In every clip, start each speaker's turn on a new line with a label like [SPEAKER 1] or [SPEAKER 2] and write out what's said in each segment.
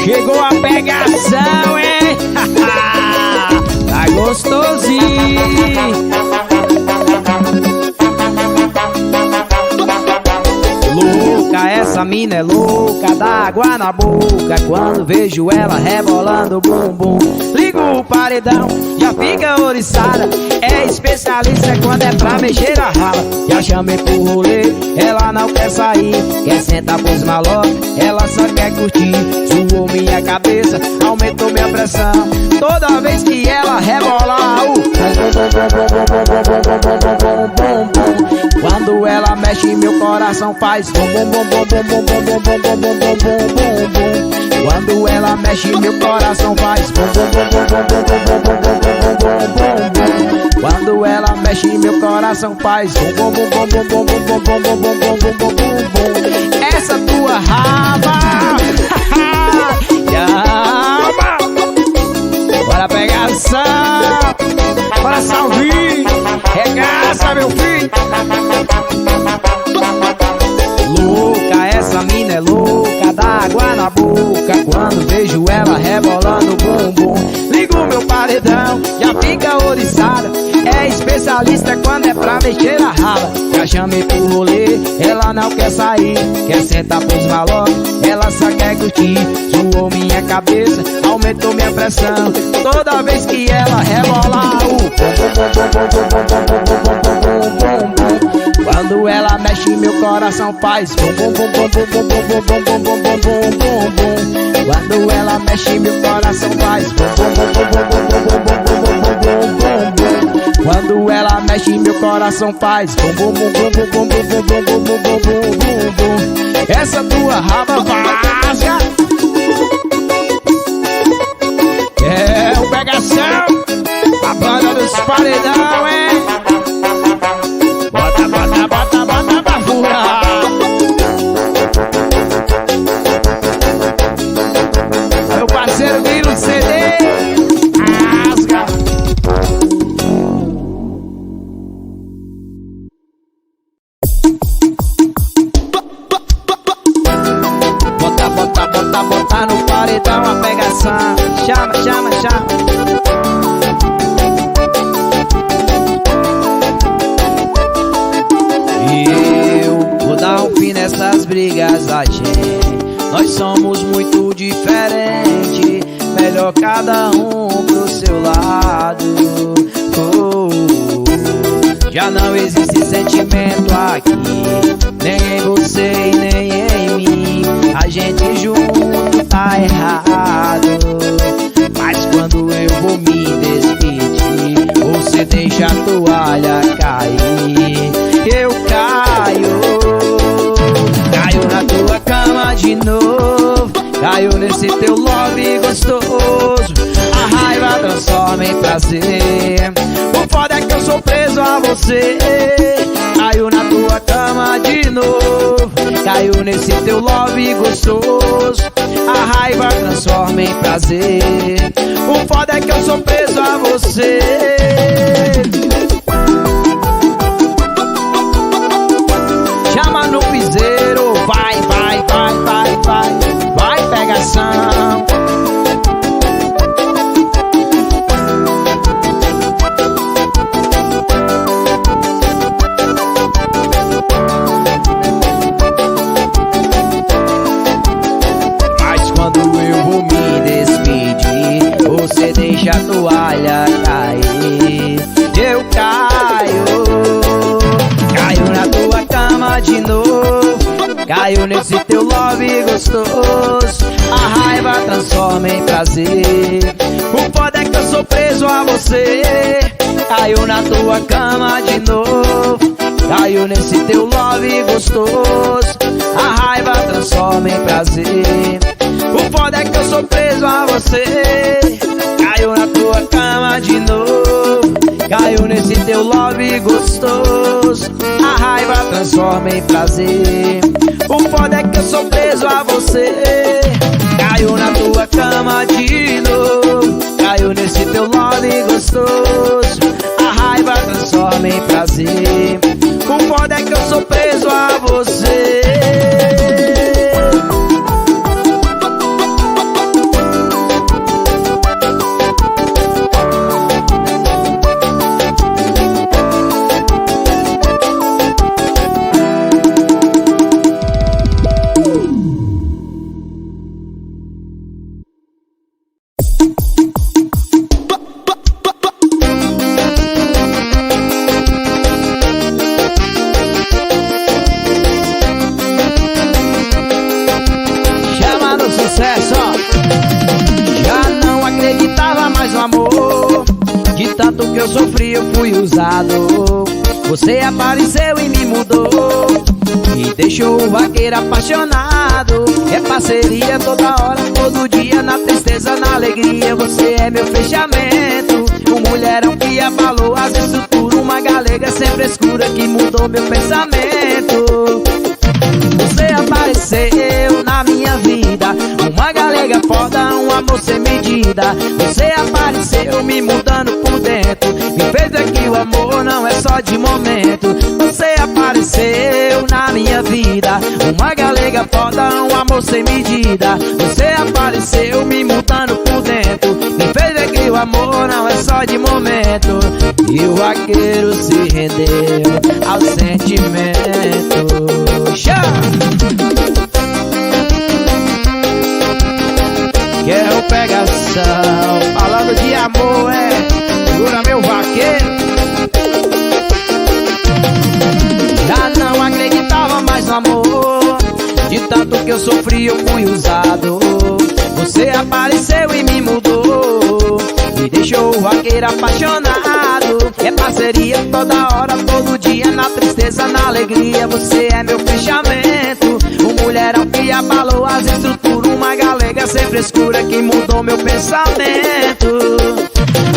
[SPEAKER 1] Chegou a pegação, hein? Tá gostosinho. Louca, essa mina é louca, dá água na boca quando vejo ela rebolando o bumbum. Ligo o paredão, já fica oriçada. É especialista quando é pra mexer a rala. Já chamei pro rolê, ela não quer sair. Quer sentar pros malocos, ela só quer curtir. Suou minha cabeça, aumentou minha pressão. Toda vez que ela rebola, quando ela mexe meu coração faz bum bum bum bum bum bum bum bum bum bum bum bum bum bum. Quando ela mexe meu coração faz bum bum bum bum bum bum bum bum bum bum bum. Quando ela mexe meu coração faz bum bum bum bum bum bum bum bum bum bum bum bum bum. Essa tua raba, chama. Bora pegação, bora salve, regaça meu filho. Louca, essa mina é louca, dá água na boca quando vejo ela rebolando o bumbum. Ligo meu paredão, já fica oriçada. É especialista quando é pra mexer a rala. Já chamei pro rolê, ela não quer sair. Quer sentar pros malocos, ela só quer curtir. Suou minha cabeça, aumentou minha pressão. Toda vez que ela rebola quando ela mexe meu coração faz bum bum bum bum bum bum bum bum bum bum bum bum bum. Quando ela mexe meu coração faz bum bum bum bum bum bum bum bum bum bum bum. Quando ela mexe meu coração faz bum bum bum bum bum bum bum bum bum bum bum bum. Essa tua raba vasca é o pegação, a banda dos paredão, hein? Bota, bota, bota, bota pra furar. Meu parceiro vira um CD, rasga. Bota, bota, bota, bota no paredão a pegação. Chama, chama, chama. Dá um fim nessas brigas da gente. Nós somos muito diferentes. Melhor cada um pro seu lado. Já não existe sentimento aqui, nem em você e nem em mim. A gente junto tá errado. Mas quando eu vou me despedir, você deixa a toalha cair. Eu caio na tua cama de novo. Caio nesse teu love gostoso. A raiva transforma em prazer. O foda é que eu sou preso a você. Caio na tua cama de novo. Caio nesse teu love gostoso. A raiva transforma em prazer. O foda é que eu sou preso a você. Chama no piseiro, vai, vai, vai, vai, vai. Vai, pegação. Mas quando eu vou me despedir, você deixa a toalha cair. Eu caio na tua cama de novo. Caio nesse teu love gostoso. A raiva transforma em prazer. O foda é que eu sou preso a você. Caio na tua cama de novo. Caio nesse teu love gostoso. A raiva transforma em prazer. O foda é que eu sou preso a você. Caio na tua cama de novo. Caio nesse teu love gostoso. A raiva transforma em prazer. O foda é que eu sou preso a você. Caio na tua cama de novo. Caio nesse teu love gostoso. A raiva transforma em prazer. O foda é que eu sou preso a você. eu sofri, eu fui usado. Você apareceu e me mudou, me deixou o vaqueiro apaixonado. É parceria toda hora, todo dia, na tristeza, na alegria. Você é meu fechamento, um mulherão que abalou as estruturas, uma galega sem frescura que mudou meu pensamento. Você apareceu na minha vida, uma galega foda, um amor sem medida. Você apareceu me mudando por dentro, me fez ver que o amor não é só de momento. Você apareceu na minha vida, uma galega foda, um amor sem medida. Você apareceu me mudando por dentro, me fez ver que o amor não é só de momento. E o vaqueiro se rendeu ao sentimento. Que é o pegação, falando de amor, segura meu vaqueiro. Já não acreditava mais no amor, de tanto que eu sofri eu fui usado. Você apareceu e me mudou, me deixou o vaqueiro apaixonado. É parceria toda hora, todo dia, na tristeza, na alegria. Você é meu fechamento, um mulherão que abalou as estruturas, uma galega sem frescura que mudou meu pensamento.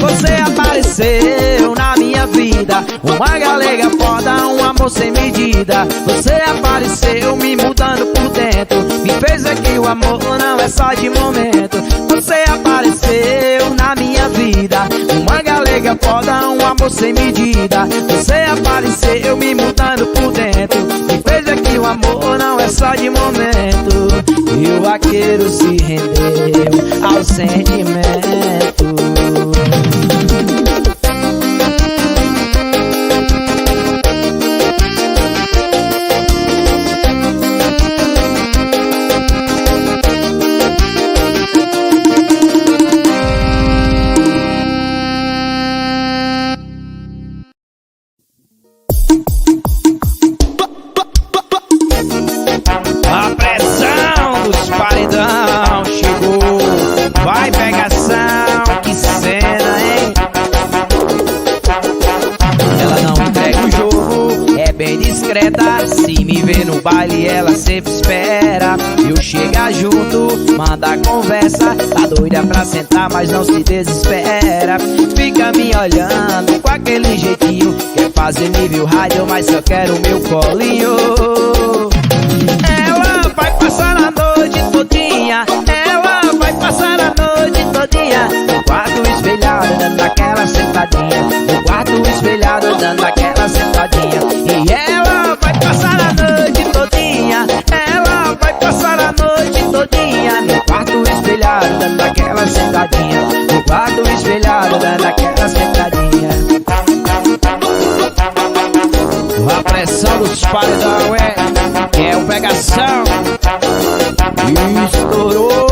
[SPEAKER 1] Você apareceu na minha vida, uma galega foda, um amor sem medida. Você apareceu me mudando por dentro, me fez ver que o amor não é só de momento. Você apareceu na minha vida, uma galega foda, um amor sem medida. Você apareceu me mudando por dentro, me fez ver que o amor não é só de momento. E o vaqueiro se rendeu ao sentimento. A pressão dos paredão chegou, vai pegação, que cena, hein? Ela não entrega o jogo, é bem discreta. Se me vê no baile ela sempre espera eu chegar junto, manda conversa. Tá doida pra sentar mas não se desespera. Fica me olhando com aquele jeitinho, quer fazer nível rádio mas só quer o meu colinho. Ela vai passar a noite todinha, ela vai passar a noite todinha no quarto espelhado, dando aquela sentadinha, no quarto espelhado, dando aquela sentadinha. E ela vai passar a noite todinha, ela vai passar a noite todinha no quarto espelhado, dando aquela sentadinha, no quarto espelhado, dando aquela sentadinha. A pressão dos paredão é o pegação. Estourou.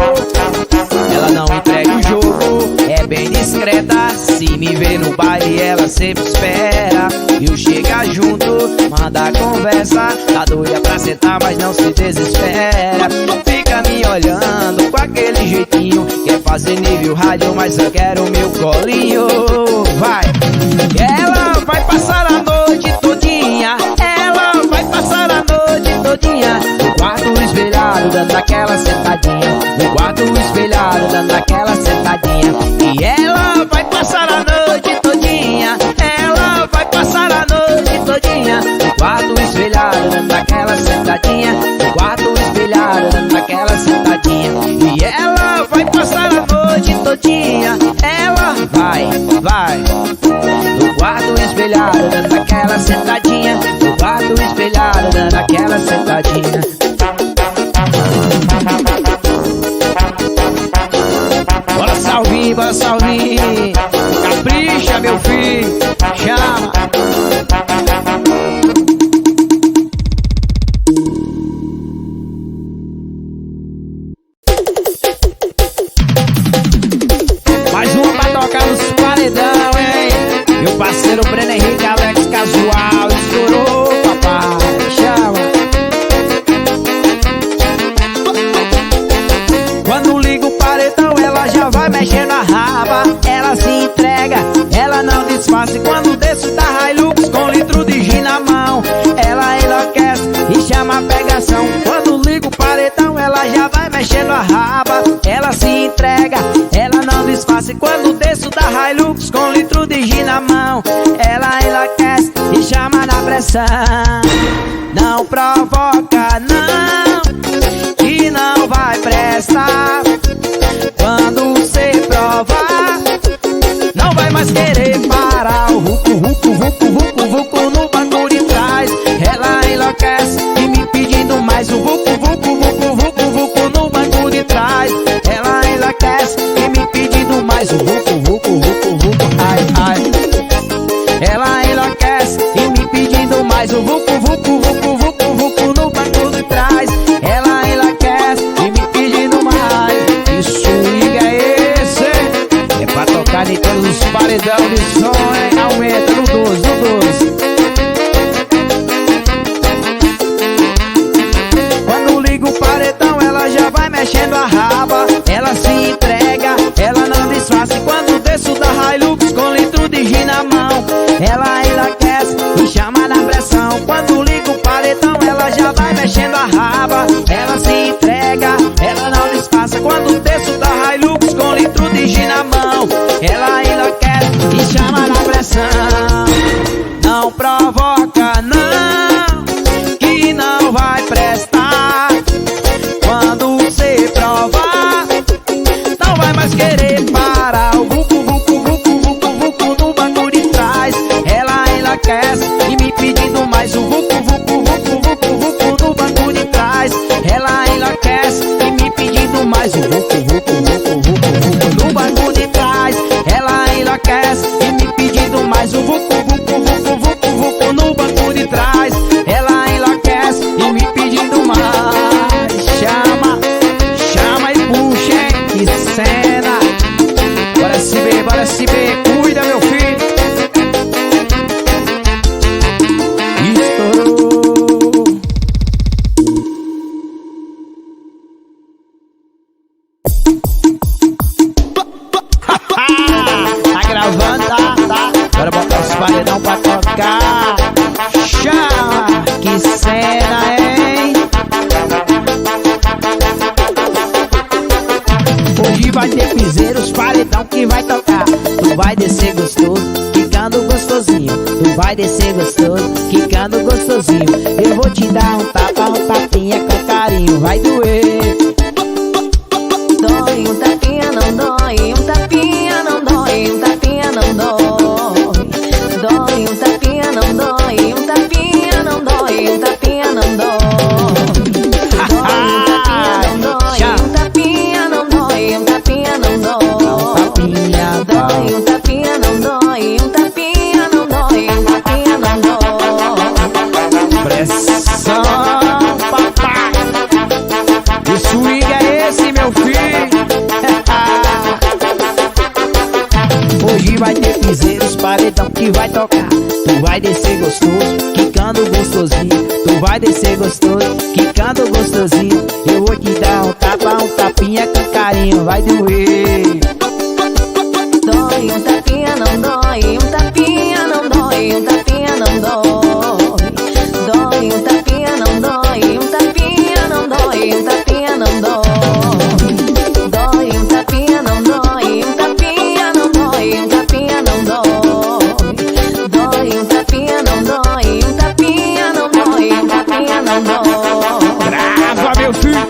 [SPEAKER 1] Ela não entrega o jogo, é bem discreta. Se me vê no baile ela sempre espera eu chegar junto, manda conversa. Tá doida pra sentar mas não se desespera. Fica me olhando com aquele jeitinho, quer fazer nível rádio mas só quer o meu colinho. Vai! Ela vai passar a noite todinha, ela vai passar a noite todinha no quarto espelhado, dando aquela sentadinha, no quarto espelhado, dando aquela sentadinha. E ela vai passar a noite todinha, ela vai passar a noite todinha no quarto espelhado, dando aquela sentadinha, no quarto espelhado, dando aquela sentadinha. E ela vai passar a noite todinha, ela vai no quarto espelhado, dando aquela sentadinha, no quarto espelhado, dando aquela sentadinha. Bora Salvinho, bora Salvinho, capricha meu filho, chama. Mais uma pra tocar nos paredão, hein? Meu parceiro Breno Henrique, Alex Casual, estourou, papai, chama. Quando liga o paredão, ela já vai mexendo a raba. Ela se entrega, ela não disfarça. raba, ela se entrega, ela não disfarça. E quando desço da Hilux com litro de gin na mão, ela enlouquece e chama na pressão. Não provoca não, que não vai prestar. Quando cê provar, não vai mais querer parar. O vucu, vucu, vucu, vucu, vucu no banco de trás. Ela enlouquece e me pedindo mais. O vucu, vucu, vucu, vucu, vucu no banco de trás. Ela enlouquece e me pedindo mais. O vucu, vucu, vucu, vucu, ai, ai. Ela enlouquece e me pedindo mais. O vucu, vucu, vucu, vucu, vucu no banco de trás. Ela enlouquece e me pedindo mais. Que swing é esse? É pra tocar em todos os paredão de som, hein? Aumenta no 12, no 12. Quando liga o paredão, ela já vai mexendo a raba. Ela se entrega, ela não disfarça. Quando desço da Hilux com litro de gin na mão, ela enlouquece e chama na pressão. Quando liga o paredão, ela já vai mexendo a raba. Ela se entrega, ela não disfarça. Quando desço da Hilux com litro de gin na mão, ela enlouquece e chama na pressão. Não provoca não, que não vai prestar. Quando cê provar, não vai mais querer parar. O vucu, vucu, vucu, vucu, vucu no banco de trás. Ela enlouquece e me pedindo mais. O vucu, vucu, vucu, vucu, vucu no banco de trás. Ela enlouquece e me pedindo mais. O vucu, vucu, vucu, vucu, vucu no banco de trás. Ela enlouquece e me pedindo mais. O vucu, vucu, vucu, vucu, vucu no banco de trás. Ela enlouquece e me pedindo mais. Chama, chama e puxa, hein? Que cena! Bora se ver, bora se ver. Cuida, meu filho. Estourou. Tá gravando, tá? Bora botar os paredão pra tocar. Chama! Que cena, hein? Hoje vai ter piseiro, os paredão que vai tocar. Tu vai descer gostoso, quicando gostosinho. Tu vai descer gostoso, quicando gostosinho. Eu vou te dar um tapa, um tapinha com carinho. Vai doer.
[SPEAKER 2] Dói, um tapinha não dói, um tapinha não dói, um tapinha não dói. Dói, um tapinha não dói, um tapinha não dói, um tapinha não dói. Dói, um tapinha não dói, um tapinha não dói, um tapinha não dói. Dói, um tapinha não dói, um tapinha não dói, um tapinha não dói.
[SPEAKER 1] Pressão, papai. Que swing é esse, meu filho? Hoje vai ter piseiros, paredão que vai tocar. Tu vai descer gostoso, quicando gostosinho. Tu vai descer gostoso, quicando gostosinho. Eu vou te dar um tapa, um tapinha com carinho. Vai doer.
[SPEAKER 2] Dói, um tapinha não dói, um tapinha não dói, um tapinha não dói. Dói, um tapinha não dói, um tapinha não dói, um tapinha não dói. Dói, um tapinha não dói, um tapinha não dói, um tapinha não dói. Dói, um tapinha não dói, um tapinha não dói, um tapinha não dói.
[SPEAKER 1] Brava, meu filho.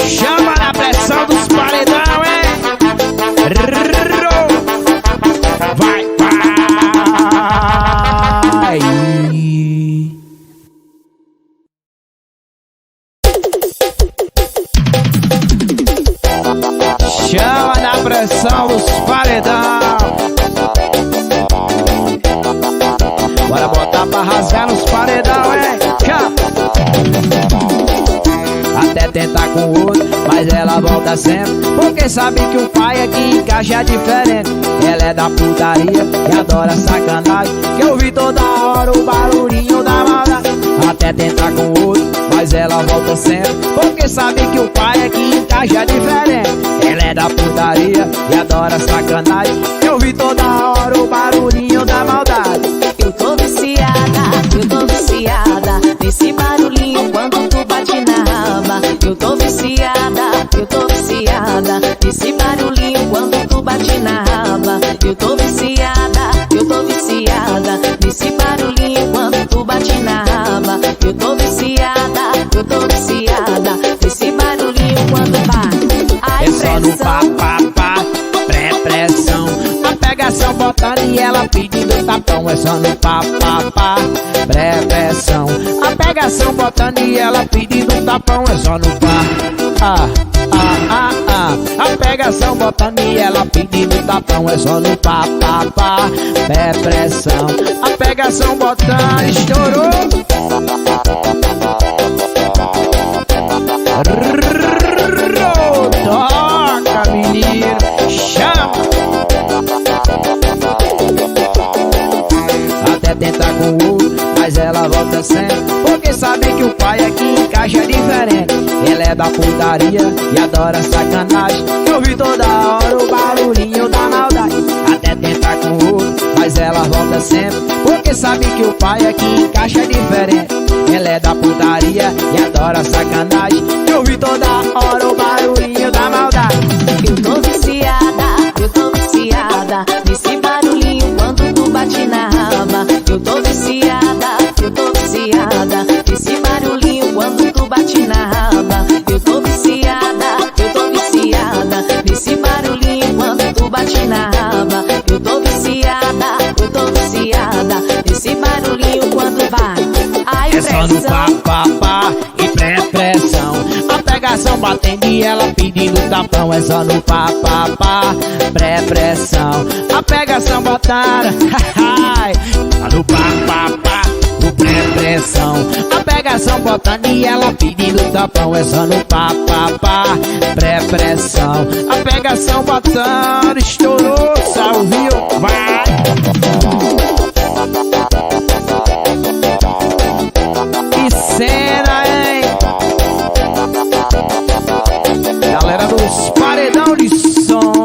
[SPEAKER 1] Chama na pressão dos paredão, hein? Vai, vai. Chama na pressão dos paredão. Bora botar pra rasgar nos paredão, hein? Chama. Até tentar com o outro, mas ela volta sempre. Porque sabe que o pai aqui encaixa diferente. Ela é da putaria e adora sacanagem. Que eu vi toda hora o barulhinho da maldade. Até tentar com o outro, mas ela volta sempre. Porque sabe que o pai aqui encaixa diferente. Ela é da putaria e adora sacanagem. Que eu vi toda hora o barulhinho da maldade.
[SPEAKER 2] Eu tô viciada eu tô viciada nesse barulhinho quando tu bate na raba. Eu tô viciada nesse barulhinho quando bate. Ai,
[SPEAKER 1] é só no pá, pá, pá, pré-pressão. A pegação botando e ela pedindo tapão. É só no pá, pá, pá, pré-pressão. A pegação botando e ela pedindo tapão. É só no pá, a pegação botando e ela pedindo tapão. É só no pá, pá, pá, pré-pressão. A pegação botando, estourou. Toca, menino, chama. Até tentar com o outro, mas ela volta sempre, porque sabe que o pai aqui em casa é diferente. Ele é da putaria e adora sacanagem. Eu ouvi toda hora o barulhinho da maldade. Até tentar com o outro, mas ela volta sempre, porque sabe que o pai aqui em casa é diferente. Ele é da putaria e adora sacanagem. Eu ouvi toda hora o barulhinho da maldade.
[SPEAKER 2] Eu tô viciada nesse barulhinho quando tu bate na raba. Eu tô viciada nesse barulhinho quando tu bate na raba. Eu tô viciada nesse barulhinho quando tu bate na raba. Eu tô viciada nesse barulhinho quando bate. Ai,
[SPEAKER 1] é só no pá, pá, pá e pré-pressão. A pegação batendo e ela pedindo tapão. É só no pá, pá, pá, pré-pressão. A pegação botando, tá no pá, pá, pá, o pré-pressão. A pegação botando e ela pedindo tapão. É só no pá, pá, pá, pré-pressão. A pegação botando, estourou, salviu, vai. Que cena, hein? Galera dos paredão de som.